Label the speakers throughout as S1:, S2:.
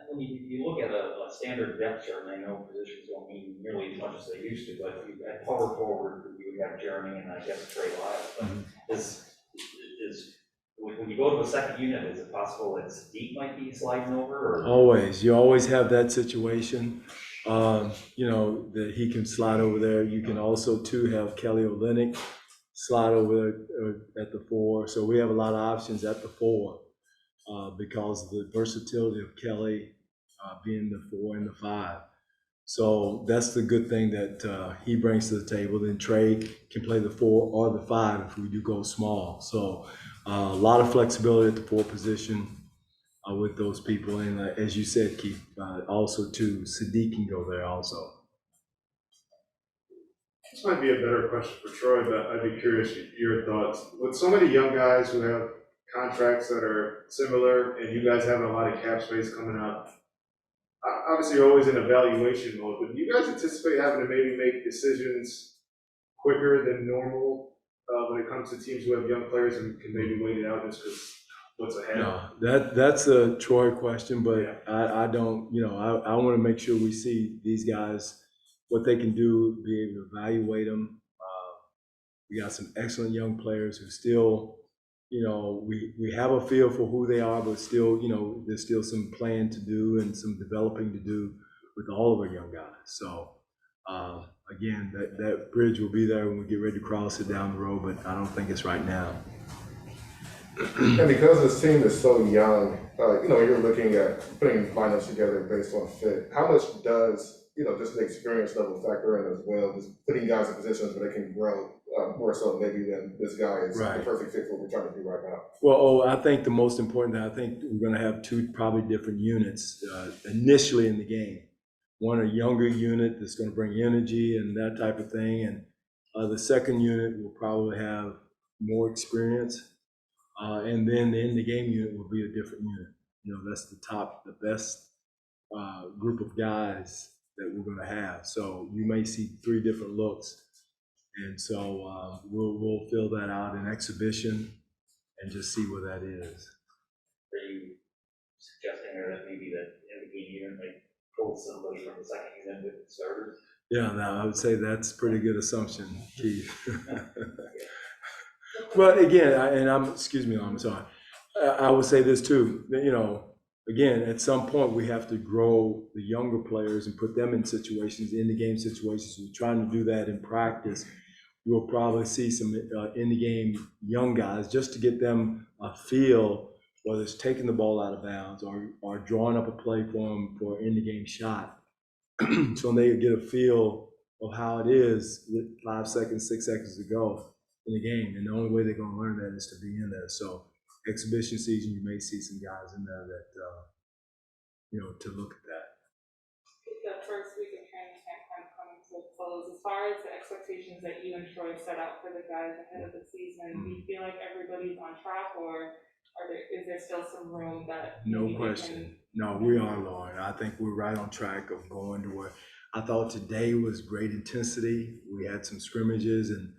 S1: When you look at a standard depth chart, and I know positions don't mean nearly as much as they used to, but you at power forward, you have Jeremy and I guess Trey Lyles. But when you go to a second unit, is it possible that Deep might be sliding over? Or?
S2: Always. You always have that situation, that he can slide over there. You can also, too, have 𝐒𝐂𝐈𝐀𝐋 slide over there at the 4. So we have a lot of options at the 4 because of the versatility of Kelly being the 4 and the 5. So that's the good thing that he brings to the table. Then Trey can play the 4 or the 5 if we do go small. So a lot of flexibility at the 4 position with those people. And as you said, Keith, also too, Sadiq can go there also.
S3: This might be a better question for Troy, but I'd be curious your thoughts. With so many young guys who have contracts that are similar and you guys have a lot of cap space coming up, obviously you're always in evaluation mode, but do you guys anticipate having to maybe make decisions quicker than normal when it comes to teams who have young players and can maybe wait it out just because what's ahead?
S2: No, that's a Troy question, but yeah. I don't, I want to make sure we see these guys, what they can do, be able to evaluate them. We got some excellent young players who still, we have a feel for who they are, but still, there's still some playing to do and some developing to do with all of our young guys. So again, that bridge will be there when we get ready to cross it down the road, but I don't think it's right now.
S4: And because this team is so young, you're looking at putting lineups together based on fit. How much does, just the experience level factor in as well, just putting guys in positions where they can grow more so maybe than this guy is right. The perfect fit for what we're trying to do right now?
S2: Well, I think the most important thing, I think we're going to have 2 probably different units initially in the game. One, a younger unit that's going to bring energy and that type of thing. And the second unit will probably have more experience. And then the in-the-game unit will be a different unit. That's the best group of guys that we're going to have. So you may see 3 different looks. And so we'll fill that out in exhibition and just see where that is.
S1: Are you suggesting that maybe the in-the-game unit might pull somebody from the second unit with the starters?
S2: Yeah, no, I would say that's a pretty good assumption, Keith. Well, again, I'm sorry. I would say this too, again, at some point we have to grow the younger players and put them in situations, in the game situations. We're trying to do that in practice. You'll probably see some in the game young guys just to get them a feel, whether it's taking the ball out of bounds or drawing up a play for them for an in the game shot. So they get a feel of how it is with 5 seconds, 6 seconds to go in the game, and the only way they're going to learn that is to be in there. So exhibition season, you may see some guys in there that to look at that.
S5: The first week of training camp kind of coming to a close. As far as the expectations that you and Troy set out for the guys ahead of the season, do you feel like everybody's on track, or is there still some room that?
S2: No question. No, we are, Lauren. I think we're right on track of going to where I thought today was great intensity. We had some scrimmages, and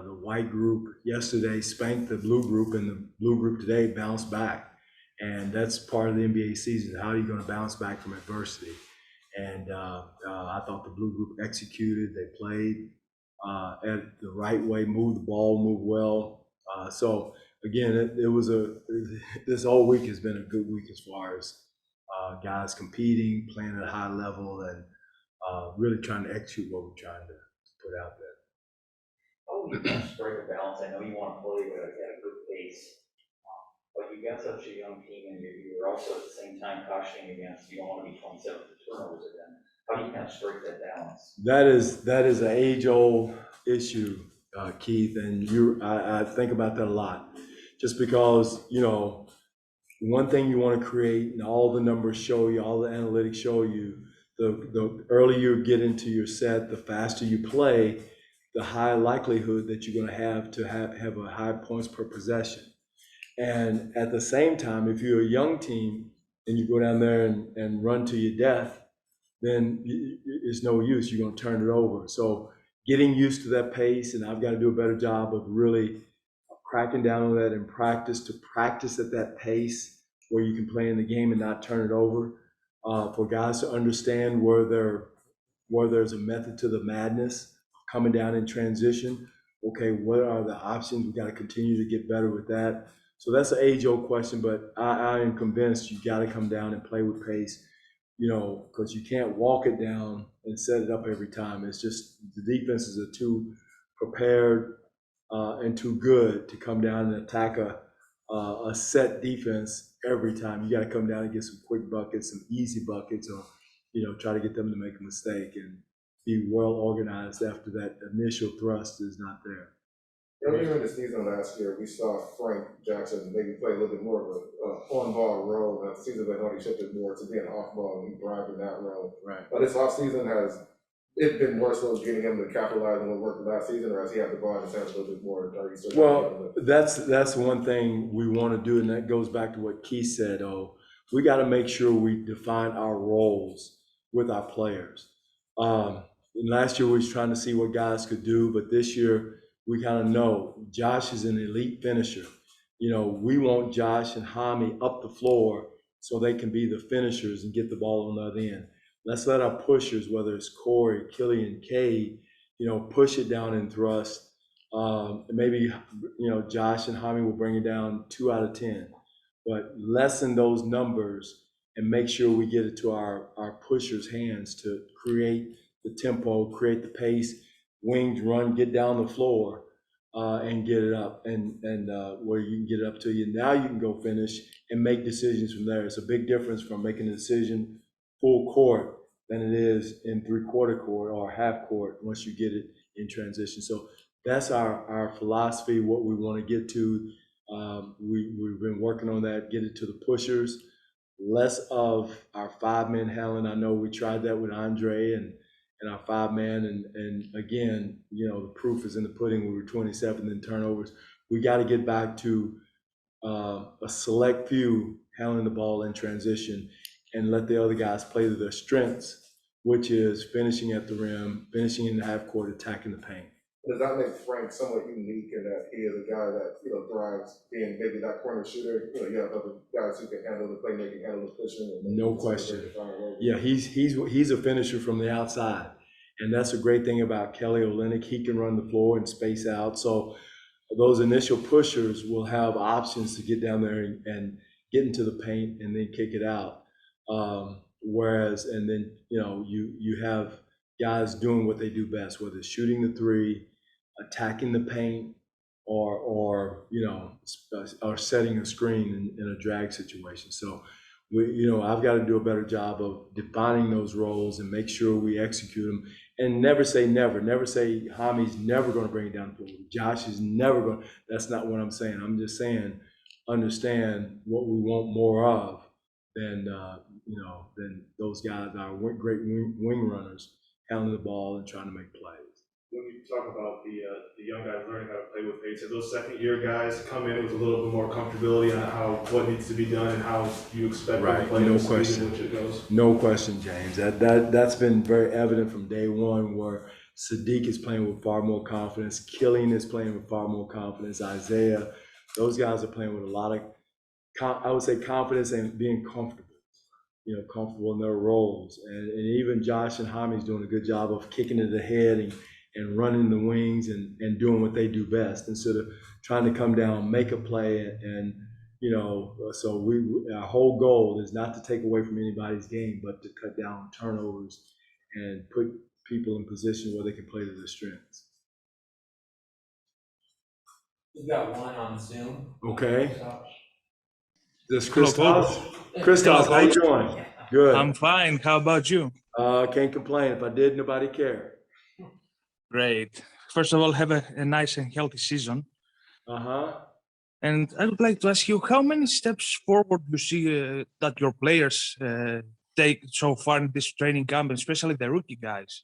S2: the white group yesterday spanked the blue group, and the blue group today bounced back. And that's part of the NBA season. How are you going to bounce back from adversity? And I thought the blue group executed. They played at the right way, moved the ball, moved well. So again, this whole week has been a good week as far as guys competing, playing at a high level, and really trying to execute what we're trying to put out there.
S1: Oh, you can strike a balance. I know you want to play at a good pace, but you got such a young team, and you're also at the same time cautioning against you don't want to be 27 turnovers again. How do you kind of strike that balance?
S2: That is an age-old issue, Keith, and I think about that a lot. Just because one thing you want to create, and all the numbers show you, all the analytics show you, the earlier you get into your set, the faster you play, the high likelihood that you're going to have a high points per possession. And at the same time, if you're a young team and you go down there and run to your death, then it's no use. You're going to turn it over. So getting used to that pace, and I've got to do a better job of really cracking down on that in practice, to practice at that pace where you can play in the game and not turn it over, for guys to understand where there's a method to the madness, coming down in transition. Okay, what are the options? We got to continue to get better with that. So that's an age-old question, but I am convinced you got to come down and play with pace, because you can't walk it down and set it up every time. It's just the defenses are too prepared and too good to come down and attack a set defense every time. You got to come down and get some quick buckets, some easy buckets, or try to get them to make a mistake and be well organized after that initial thrust is not there.
S4: Earlier in the season last year, we saw Frank Jackson maybe play a little bit more of a on-ball role. The season went on, he shifted more to being off-ball, and he thrived in that role.
S2: Right.
S4: But this offseason, has it been more so getting him to capitalize on what worked last season, or has he had the ball in his hands a little bit more?
S2: Well, that's one thing we want to do, and that goes back to what Keith said. We got to make sure we define our roles with our players. And last year we was trying to see what guys could do, but this year we kind of know Josh is an elite finisher. We want Josh and 𝐒𝐻𝐈 up the floor so they can be the finishers and get the ball on the other end. Let's let our pushers, whether it's Corey, 𝐒𝐂𝐈𝐀, push it down and thrust. Maybe, Josh and 𝐒𝐻𝐈 will bring it down 2 out of 10, but lessen those numbers and make sure we get it to our pushers' hands to create the tempo, create the pace, wings run, get down the floor, and get it up, and where you can get it up to you. Now you can go finish and make decisions from there. It's a big difference from making a decision full court than it is in 3/4 court or half court once you get it in transition. So that's our philosophy, what we want to get to. We've been working on that, get it to the pushers, less of our 5-man handling. I know we tried that with Andre and our 5-man, and again, the proof is in the pudding. We were 27th in turnovers. We got to get back to a select few handling the ball in transition and let the other guys play to their strengths, which is finishing at the rim, finishing in the half court, attacking the paint.
S4: Does that make Frank somewhat unique in that he is a guy that, thrives being maybe that corner shooter? You have other guys who can handle the playmaking, handle the pushing.
S2: No question. Yeah, he's a finisher from the outside. And that's a great thing about 𝐒𝐂𝐈𝐀𝐋. He can run the floor and space out. So those initial pushers will have options to get down there and get into the paint and then kick it out. And then, you have guys doing what they do best, whether it's shooting the three, attacking the paint, or setting a screen in a drag situation. So I've got to do a better job of defining those roles and make sure we execute them, and never say never. Never say 𝐒𝐻𝐈's never going to bring it down the floor. Josh is never going. That's not what I'm saying. I'm just saying, understand what we want more of than those guys that are great wing runners, handling the ball and trying to make plays.
S3: When you talk about the young guys learning how to play with pace, those second-year guys come in with a little bit more comfortability on what needs to be done and how you expect them to play.
S2: No question.
S3: Which it goes.
S2: No question, James. That's been very evident from day one, where Sadiq is playing with far more confidence. Killian is playing with far more confidence. Isaiah, those guys are playing with a lot of, I would say, confidence and being comfortable. Comfortable in their roles, and even Josh and 𝐒𝐻𝐈 is doing a good job of kicking it ahead and running the wings and doing what they do best, instead of trying to come down, make a play, and so our whole goal is not to take away from anybody's game, but to cut down turnovers and put people in position where they can play to their strengths.
S6: We've got one on Zoom.
S2: Okay. This Christos. Christos, how you doing? Good.
S7: I'm fine. How about you?
S2: Can't complain. If I did, nobody cared.
S7: Great. First of all, have a nice and healthy season. And I would like to ask you, how many steps forward you see that your players take so far in this training camp, especially the rookie guys?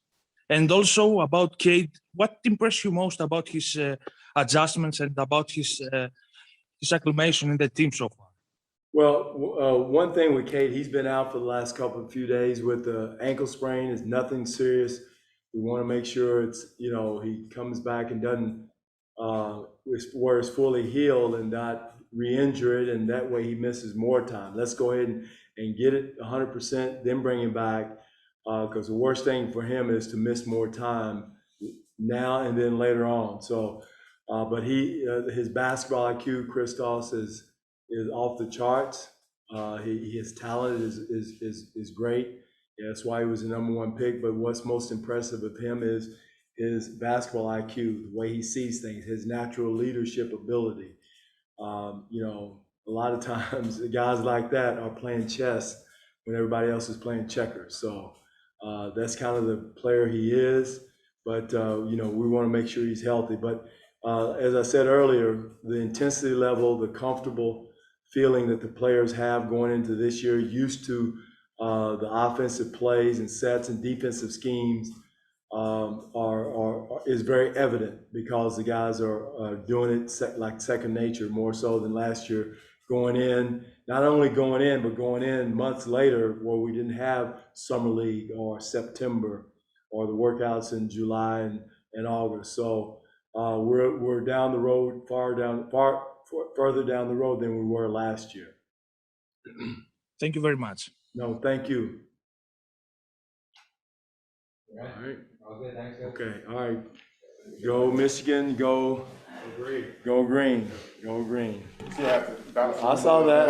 S7: And also about Cade, what impressed you most about his adjustments and about his acclimation in the team so far?
S2: Well, one thing with Cade, he's been out for the last few days with the ankle sprain. It's nothing serious. We want to make sure it's, he comes back and doesn't where it's fully healed and not re-injure it, and that way he misses more time. Let's go ahead and get it 100%, then bring him back, because the worst thing for him is to miss more time now and then later on. So, but his basketball IQ, Christos, is off the charts. His talent is great. Yeah, that's why he was the #1 pick. But what's most impressive of him is his basketball IQ, the way he sees things, his natural leadership ability. You know, a lot of times guys like that are playing chess when everybody else is playing checkers. So that's kind of the player he is. But, you know, we want to make sure he's healthy. But as I said earlier, the intensity level, the comfortable feeling that the players have going into this year, used to the offensive plays and sets and defensive schemes, is very evident, because the guys are doing it like second nature, more so than last year, going in, not only going in, but going in months later where we didn't have summer league or September or the workouts in July and August. So we're down the road, further down the road than we were last year.
S7: Thank you very much.
S2: No, thank you.
S6: All right.
S2: All right.
S6: All good, thanks, guys.
S2: Okay, all right. Go Michigan, go green, go green.
S4: Yeah,
S2: I saw that,